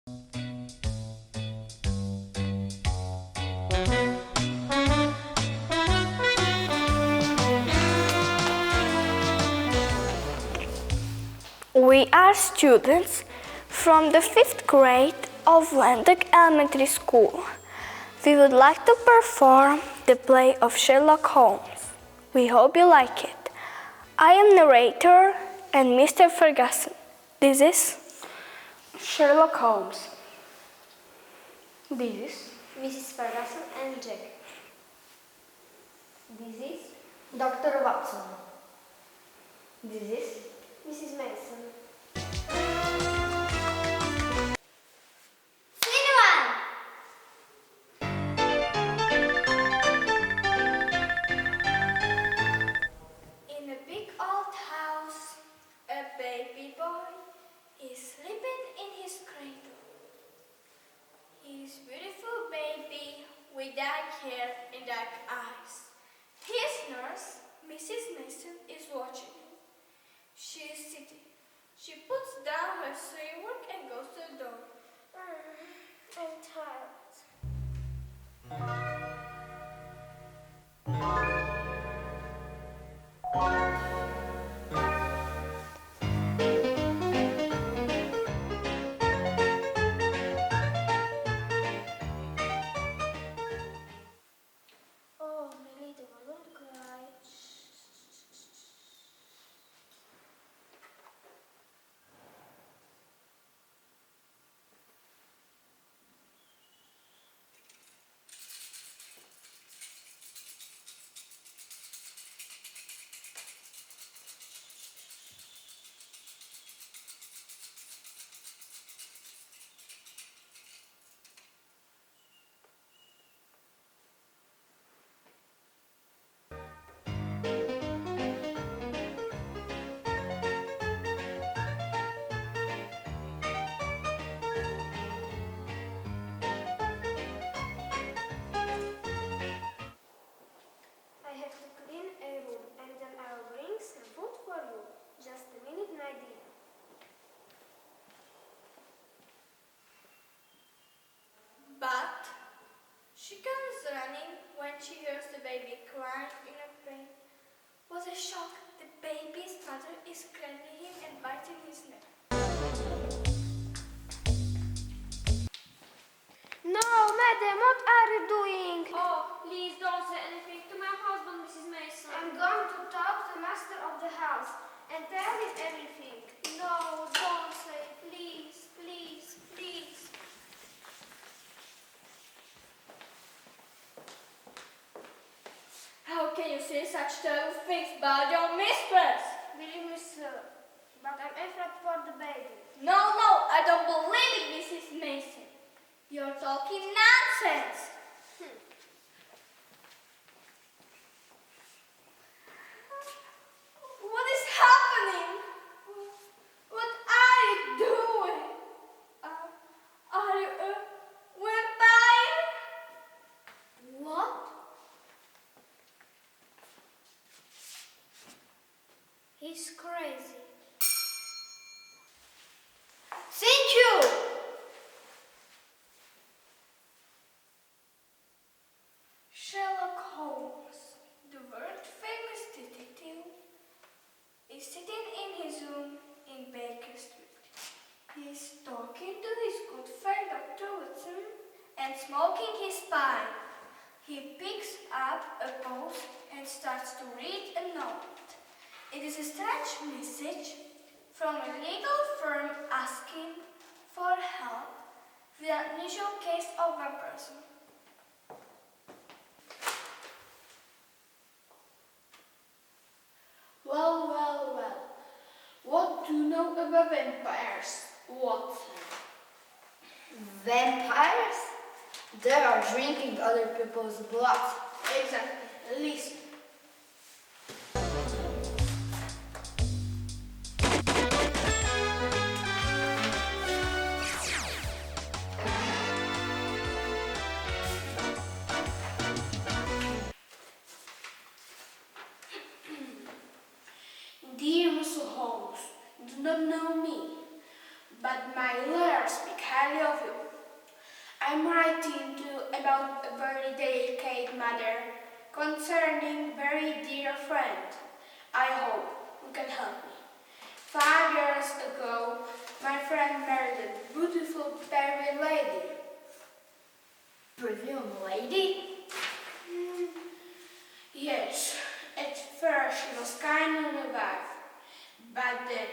We are students from the 5th grade of Landek Elementary School. We would like to perform the play of Sherlock Holmes. We hope you like it. I am narrator and Mr. Ferguson. This is Sherlock Holmes. This is Mrs. Ferguson and Jack. This is Dr. Watson. This is Mrs. Mason. In a big old house, a baby boy is sleeping in his cradle. He is beautiful baby with dark hair and dark eyes. His nurse, Mrs. Mason, is watching him. She is sitting. She puts down her sewing work and goes to the door. I'm tired. Oh, my little one, don't cry. I have to clean a room and then I'll bring some food for you. Just a minute, my dear. But she comes running when she hears the baby crying in a pain. What a shock! The baby's mother is cradling him and biting his neck. No, madam, what are you doing? Oh, please don't say anything to my husband, Mrs. Mason. I'm going to talk to the master of the house and tell him everything. No, don't say, please, please, please. How can you say such terrible things about your mistress? Believe me, sir, but I'm afraid for the baby. No, I don't believe it, Mrs. Mason. You're talking nonsense. What is happening? What are you doing? Are you a vampire? What? He's crazy. Thank you. Sherlock Holmes, the world-famous detective, is sitting in his room in Baker Street. He is talking to his good friend Dr. Watson and smoking his pipe. He picks up a post and starts to read a note. It is a strange message from a legal firm asking for help with an unusual case of vampirism. Well. What do you know about vampires, Watson? Vampires? They are drinking other people's blood. Exactly. Listen. Dear Mr. Holmes, you do not know me, but my lawyers speak highly of I'm writing to about a very delicate matter concerning very dear friend. I hope you can help me. 5 years ago, my friend married a beautiful pretty lady. Pretty young lady? Yes, at first she was kind of a wife, but then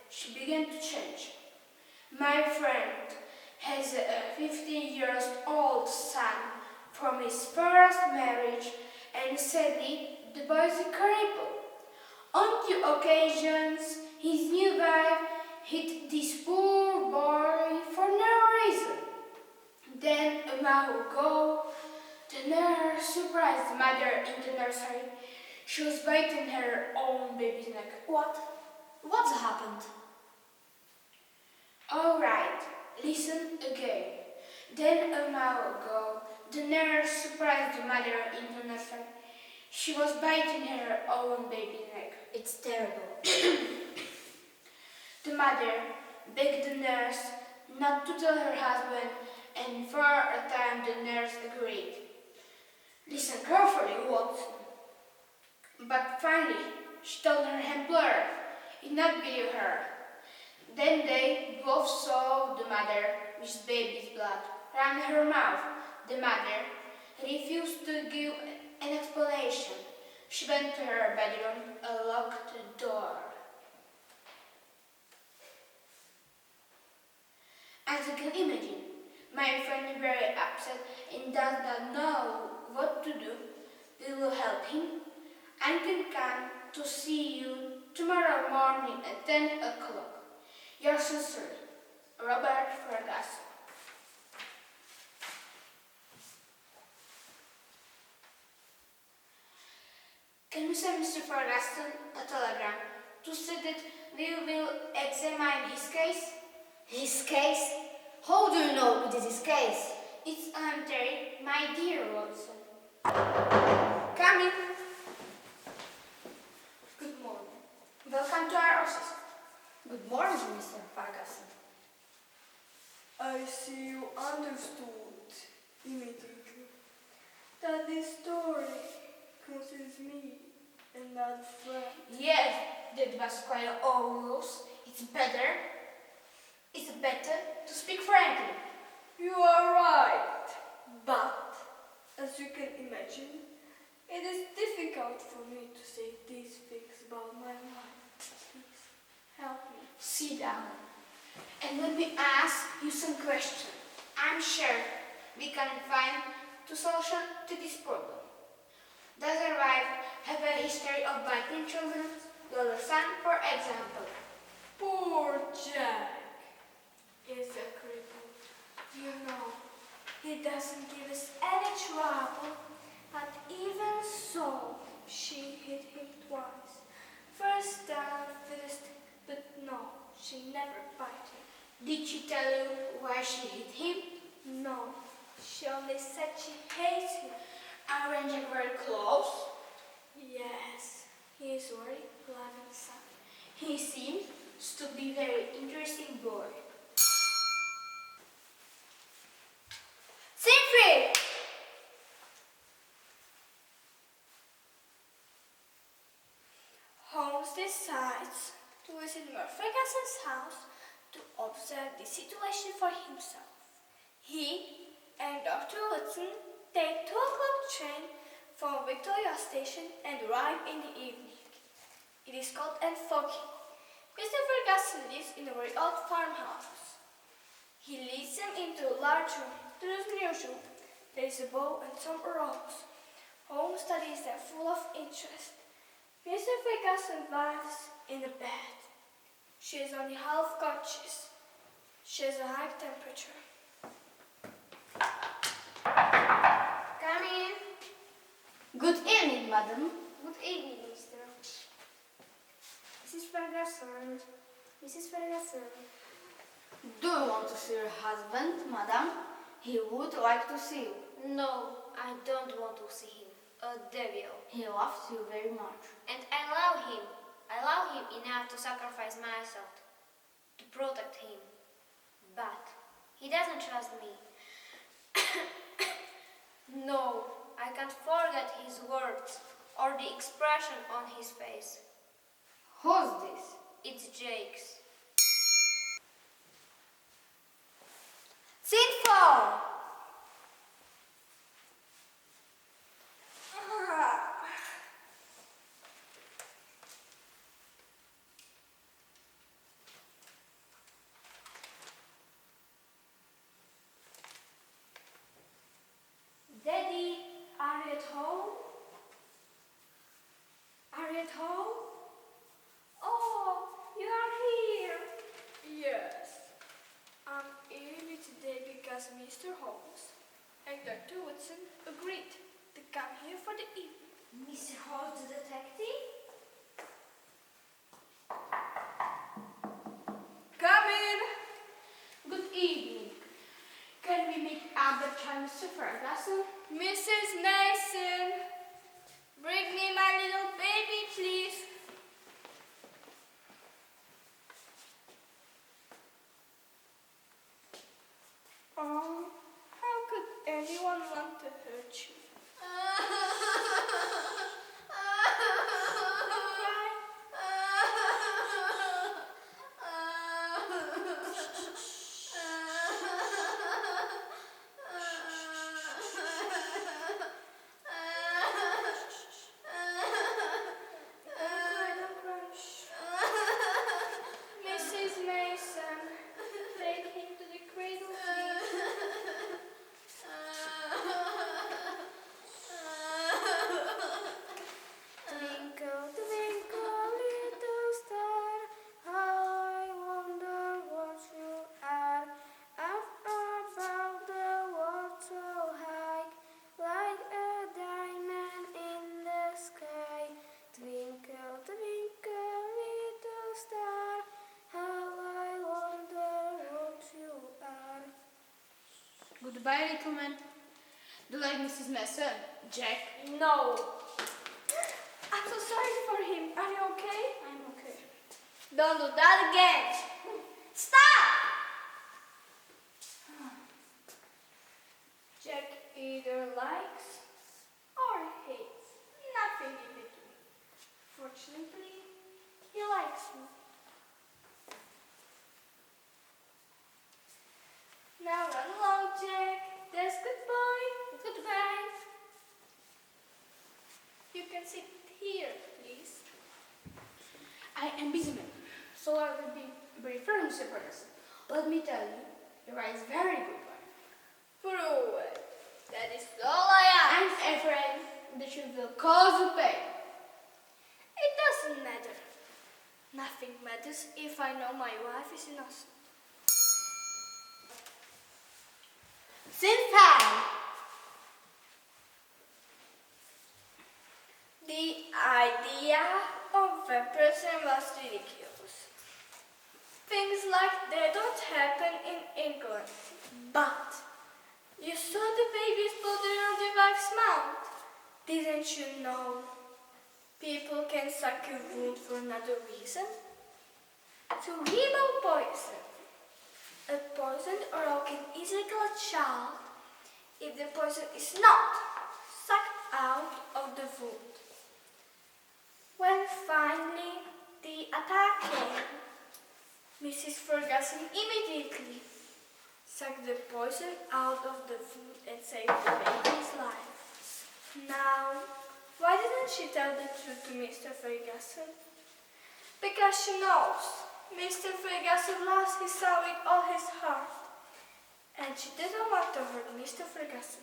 she began to change. My friend has a 15-year-old son from his first marriage, and sadly, the boy is a cripple. On 2 occasions, his new wife hit this poor boy for no reason. Then, a month ago, the nurse surprised the mother in the nursery. She was biting her own baby's neck. What's happened? All right, listen again. Then a month ago, the nurse surprised the mother in the nursery. She was biting her own baby's neck. It's terrible. The mother begged the nurse not to tell her husband, and for a time the nurse agreed. Listen carefully, Watson. But finally, she told her employer. He did not believe her. Then they both saw the mother with baby's blood run her mouth. The mother refused to give an explanation. She went to her bedroom and locked the door. As you can imagine, my friend is very upset and does not know what to do. We will help him. I can come to see you tomorrow morning at 10 o'clock. Your sister, Robert Ferguson. Can you send Mr. Ferguson a telegram to say that we will examine his case? His case? How do you know it is his case? It's Terry, my dear Watson. Come in. Good morning. Welcome to our office. Good morning, Mr. Ferguson. I see you understood immediately that this story concerns me and not friend. Yes, that was quite obvious. It's better to speak frankly. You are right, but as you can imagine, it is difficult for me to say these things about my life. Please help me. Sit down and let me ask you some questions. I'm sure we can find the solution to this problem. Does your wife have a history of biting children? Your son, for example. Poor Jack is a cripple. You know, he doesn't give us any trouble, but even so, she hit him twice. First down, but no, she never bit him. Did she tell you why she hit him? No, she only said she hates him. Aren't you very close? Yes, he is very loving son. He seems to be a very interesting boy. Siegfried! Holmes decides to visit Ferguson's house to observe the situation for himself. He and Dr. Watson take 2 o'clock train from Victoria Station and arrive in the evening. It is cold and foggy. Mr. Ferguson lives in a very old farmhouse. He leads them into a large room. There is unusual. There is a bow and some arrows. Holmes studies them full of interest. Mr. Ferguson lies in the bed. She is only half conscious. She has a high temperature. Come in. Good evening, madam. Good evening, mister. Mrs. Ferguson. Mrs. Ferguson. Do you want to see your husband, madam? He would like to see you. No, I don't want to see him. A devil. He loves you very much. And I love him. I love him enough to sacrifice myself to protect him. But he doesn't trust me. No, I can't forget his words or the expression on his face. Who's this? It's Jake's. Scene 4. Daddy, are you at home? Are you at home? Oh, you are here. Yes. I'm early today because Mr. Holmes and Dr. Watson agreed to come here for the evening. Mr. Holmes, the detective? Come in! Good evening. Can we meet at the time, Mr. Ferguson? Mrs. Mason, bring me my little baby, please. Oh, how could anyone want to hurt you? Mrs. Mason, take him to the cradle, please. Twinkle, twinkle, little star, how I wonder what you are. Up above the world so high, like a diamond in the sky. Twinkle, twinkle, little star, how I wonder what you are. Goodbye, little man. Do you like Mrs. Mason? Jack? No. I'm so sorry for him. Are you okay? I'm okay. Don't do that again. Stop! Jack either likes or hates. Nothing in between. Fortunately, he likes me. Now run along, Jack. There's good boy. Goodbye. You can sit here, please. I am busy man, so I will be very fair, Mr. Ferguson. Let me tell you, your eye is very good one. Prove it. That is all I I'm ask. afraid that you will cause you pain. It doesn't matter. Nothing matters if I know my wife is innocent. Scene 5. The idea of a person was ridiculous. Things like that don't happen in England. But you saw the baby's body around the wife's mouth. Didn't you know people can suck a wound for another reason? To remove poison. A poisoned oral can easily kill a child if the poison is not sucked out of the wound. When finally the attack came, Mrs. Ferguson immediately sucked the poison out of the wound and saved the baby's life. Now, why didn't she tell the truth to Mr. Ferguson? Because she knows Mr. Ferguson loves his son with all his heart, and she didn't want to hurt Mr. Ferguson.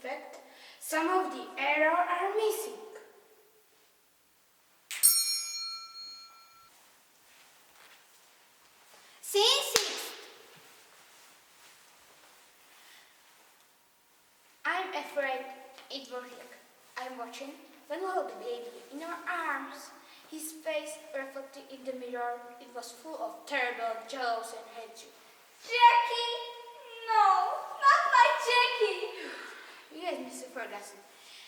perfect, some of the errors are missing. Scene 6. I'm afraid it won't work. I'm watching when we hold the baby in our arms. His face reflected in the mirror, it was full of terrible jealousy and hatred. Jackie! No, not my Jackie! Yes, Mr. Ferguson.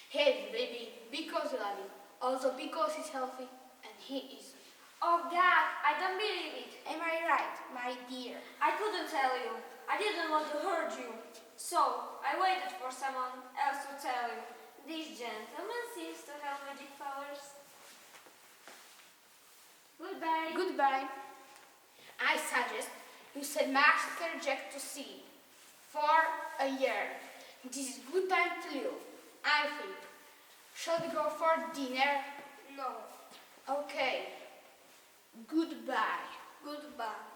He has the baby because we love him, also because he's healthy, and he is. Oh, Dad, I don't believe it. Am I right, my dear? I couldn't tell you. I didn't want to hurt you. So, I waited for someone else to tell you. This gentleman seems to have magic powers. Goodbye. Goodbye. I suggest you send Master Jack to sea for a year. This is good time to live, I think. Shall we go for dinner? No. Okay. Goodbye. Goodbye.